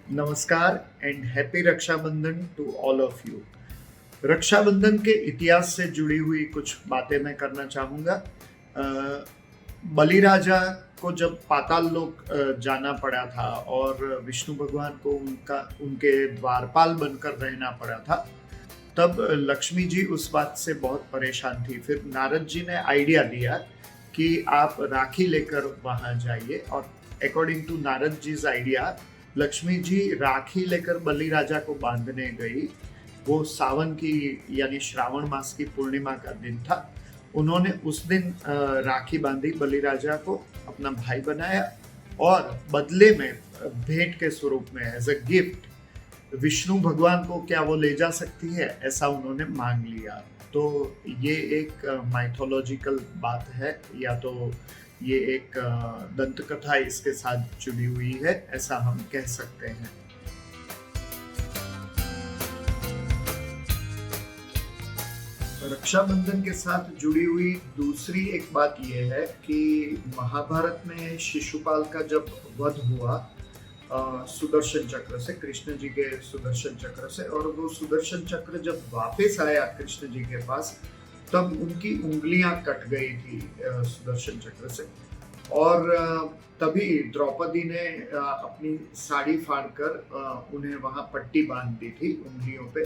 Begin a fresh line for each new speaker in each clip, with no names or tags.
नमस्कार and happy Rakshabandhan to all of you. Rakshabandhan के इतिहास से जुड़ी हुई कुछ बातें मैं करना चाहूँगा। बलिराजा को जब पाताल लोक जाना पड़ा था और विष्णु भगवान को उनके द्वारपाल बनकर रहना पड़ा था, तब लक्ष्मी जी उस बात से बहुत परेशान थी। फिर नारद जी ने आइडिया दिया कि आप राखी लेकर वहाँ जाइए, और according to Narad ji's idea Lakshmi ji rakhi लेकर बलिराजा को बांधने गई। वो सावन की यानी श्रावण मास की पूर्णिमा का दिन था। उन्होंने उस दिन राखी बांधी, बलिराजा को अपना भाई बनाया और बदले में भेंट के स्वरूप में एज अ गिफ्ट विष्णु भगवान को क्या वो ले जा सकती है, ऐसा उन्होंने मांग लिया। तो ये एक माइथोलॉजिकल बात है, या तो ये एक दंत कथा इसके साथ जुड़ी हुई है, ऐसा हम कह सकते हैं। रक्षाबंधन के साथ जुड़ी हुई दूसरी एक बात यह है कि महाभारत में शिशुपाल का जब वध हुआ सुदर्शन चक्र से, कृष्ण जी के सुदर्शन चक्र से, और वो सुदर्शन चक्र जब वापस आया कृष्ण जी के पास, तब उनकी उंगलियां कट गई थी सुदर्शन चक्र से। और तभी द्रौपदी ने अपनी साड़ी फाड़कर उन्हें वहां पट्टी बांध दी थी उंगलियों पे,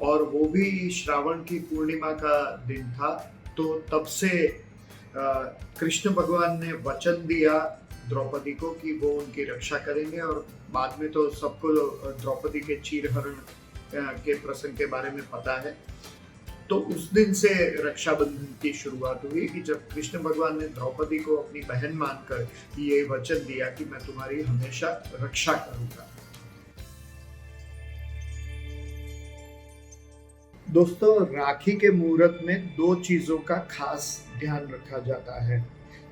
और वो भी श्रावण की पूर्णिमा का दिन था। तो तब से कृष्ण भगवान ने वचन दिया द्रौपदी को कि वो उनकी रक्षा करेंगे, और बाद में तो सबको द्रौपदी के चीरहरण के प्रसंग के बारे में पता है। तो उस दिन से रक्षाबंधन की शुरुआत हुई कि जब कृष्ण भगवान ने द्रौपदी को अपनी बहन मानकर ये वचन दिया कि मैं तुम्हारी हमेशा रक्षा करूंगा। दोस्तों, राखी के मुहूर्त में दो चीजों का खास ध्यान रखा जाता है।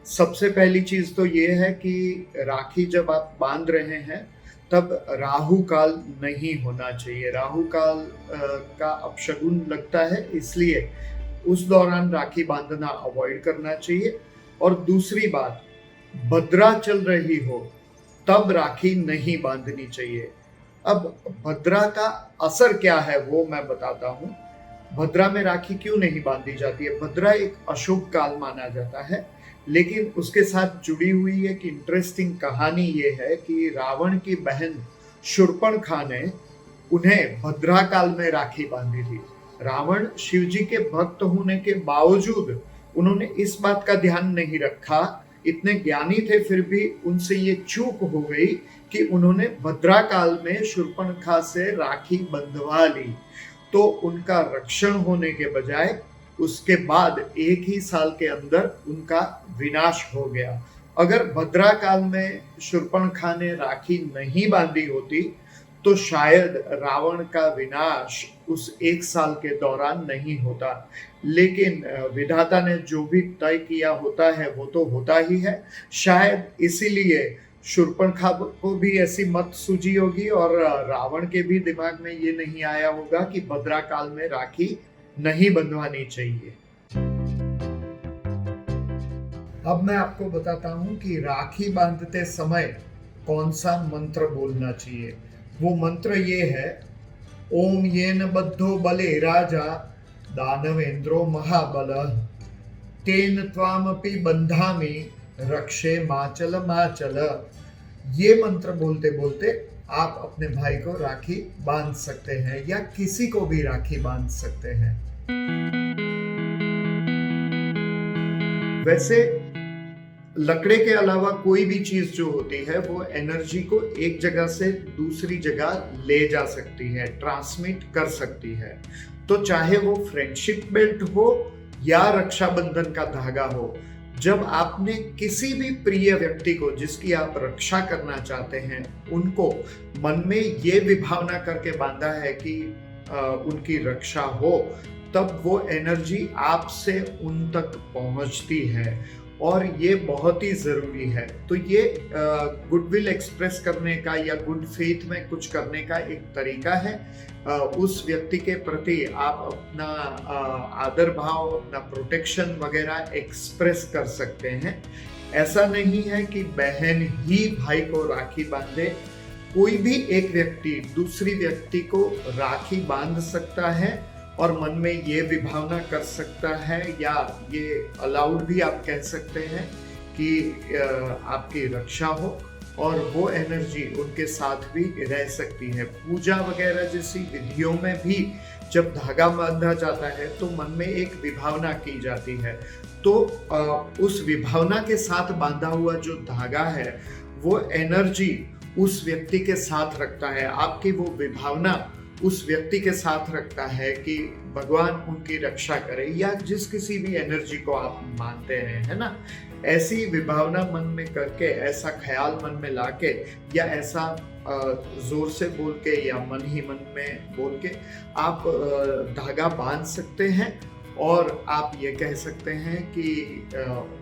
सबसे पहली चीज तो ये है कि राखी जब आप बांध रहे हैं तब राहु काल नहीं होना चाहिए। राहु काल का अपशगुन लगता है, इसलिए उस दौरान राखी बांधना अवॉइड करना चाहिए। और दूसरी बात, भद्रा चल रही हो तब राखी नहीं बांधनी चाहिए। अब भद्रा का असर क्या है वो मैं बताता हूँ। भद्रा में राखी क्यों नहीं बांधी जाती है? भद्रा एक अशुभ काल माना जाता है, लेकिन उसके साथ जुड़ी हुई एक इंटरेस्टिंग कहानी ये है कि रावण की बहन शूर्पणखा ने उन्हें भद्रा काल में राखी बांधी थी। रावण शिव जी के भक्त होने के बावजूद उन्होंने इस बात का ध्यान नहीं रखा, इतने ज्ञानी थे फिर भी उनसे ये चूक हो गई कि उन्होंने भद्रा काल में शूर्पणखा से राखी बंधवा ली। तो उनका रक्षण होने के बजाय उसके बाद एक ही साल के अंदर उनका विनाश हो गया। अगर भद्रा काल में शूर्पणखा ने राखी नहीं बांधी होती तो शायद रावण का विनाश उस एक साल के दौरान नहीं होता। लेकिन विधाता ने जो भी तय किया होता है वो तो होता ही है। शायद इसीलिए शूर्पणखा को भी ऐसी मत सूझी होगी और रावण के भी दिमाग में ये नहीं आया होगा कि भद्रा काल में राखी नहीं बंधवानी चाहिए। अब मैं आपको बताता हूं कि राखी बांधते समय कौन सा मंत्र बोलना चाहिए। वो मंत्र ये है, ओम येन बद्धो बले राजा दानवेंद्रो महाबलः तेन त्वामपि बंधामि रक्षे माचल माचल। ये मंत्र बोलते बोलते आप अपने भाई को राखी बांध सकते हैं या किसी को भी राखी बांध सकते हैं। वैसे लकड़े के अलावा कोई भी चीज जो होती है वो एनर्जी को एक जगह से दूसरी जगह ले जा सकती है, ट्रांसमिट कर सकती है। तो चाहे वो फ्रेंडशिप बेल्ट हो या रक्षाबंधन का धागा हो, जब आपने किसी भी प्रिय व्यक्ति को जिसकी आप रक्षा करना चाहते हैं उनको मन में ये विभावना करके बांधा है कि उनकी रक्षा हो, तब वो एनर्जी आपसे उन तक पहुंचती है, और ये बहुत ही जरूरी है। तो ये गुडविल एक्सप्रेस करने का या गुड फेथ में कुछ करने का एक तरीका है। उस व्यक्ति के प्रति आप अपना आदर भाव, अपना प्रोटेक्शन वगैरह एक्सप्रेस कर सकते हैं। ऐसा नहीं है कि बहन ही भाई को राखी बांधे। कोई भी एक व्यक्ति दूसरी व्यक्ति को राखी बांध सकता है और मन में ये विभावना कर सकता है, या ये अलाउड भी आप कह सकते हैं कि आपकी रक्षा हो और वो एनर्जी उनके साथ भी रह सकती है। पूजा वगैरह जैसी विधियों में भी जब धागा बांधा जाता है तो मन में एक विभावना की जाती है, तो उस विभावना के साथ बांधा हुआ जो धागा है वो एनर्जी उस व्यक्ति के साथ रखता है, आपकी वो विभावना उस व्यक्ति के साथ रखता है कि भगवान उनकी रक्षा करे, या जिस किसी भी एनर्जी को आप मानते हैं, है ना। ऐसी विभावना मन में करके, ऐसा ख्याल मन में लाके, या ऐसा जोर से बोल के या मन ही मन में बोल के आप धागा बांध सकते हैं और आप ये कह सकते हैं कि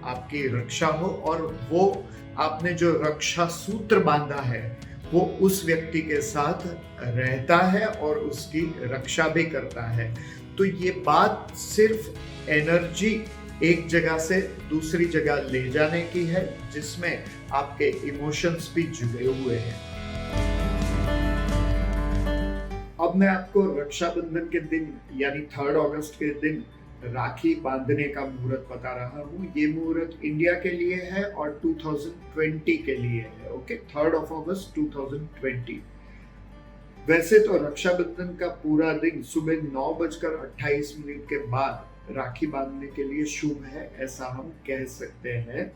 आपकी रक्षा हो, और वो आपने जो रक्षा सूत्र बांधा है वो उस व्यक्ति के साथ रहता है और उसकी रक्षा भी करता है। तो ये बात सिर्फ एनर्जी एक जगह से दूसरी जगह ले जाने की है, जिसमें आपके इमोशंस भी जुड़े हुए हैं। अब मैं आपको रक्षाबंधन के दिन यानी 3 अगस्त के दिन राखी बांधने का मुहूर्त बता रहा हूँ। ये मुहूर्त इंडिया के लिए है और 2020 के लिए है। ओके, 3 अगस्त 2020। वैसे तो रक्षाबंधन का पूरा दिन सुबह 9:28 के बाद राखी बांधने के लिए शुभ है, ऐसा हम कह सकते हैं।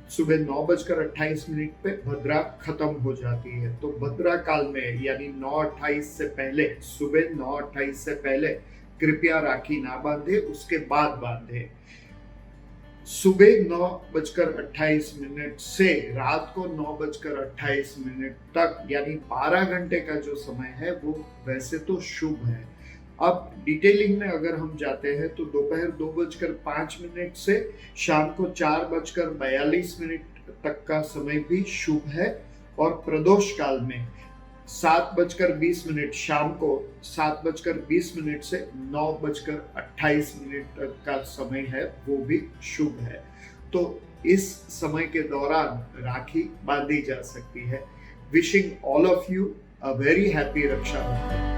सुबह 9:28 पे भद्रा खत्म हो जाती है, तो भद्रा काल में यानी 9:28 से पहले, सुबह 9:28 से पहले कृपया राखी ना बांधे, उसके बाद बांधे। सुबह 9:28 से रात को 9:28 तक यानी 12 घंटे का जो समय है वो वैसे तो शुभ है। अब डिटेलिंग में अगर हम जाते हैं तो दोपहर 2:05 से शाम को 4:42 तक का समय भी शुभ है, और प्रदोष काल में 7:20 शाम को 7:20 से 9:28 तक का समय है, वो भी शुभ है। तो इस समय के दौरान राखी बांधी जा सकती है। Wishing all of you a very happy Rakshabandhan.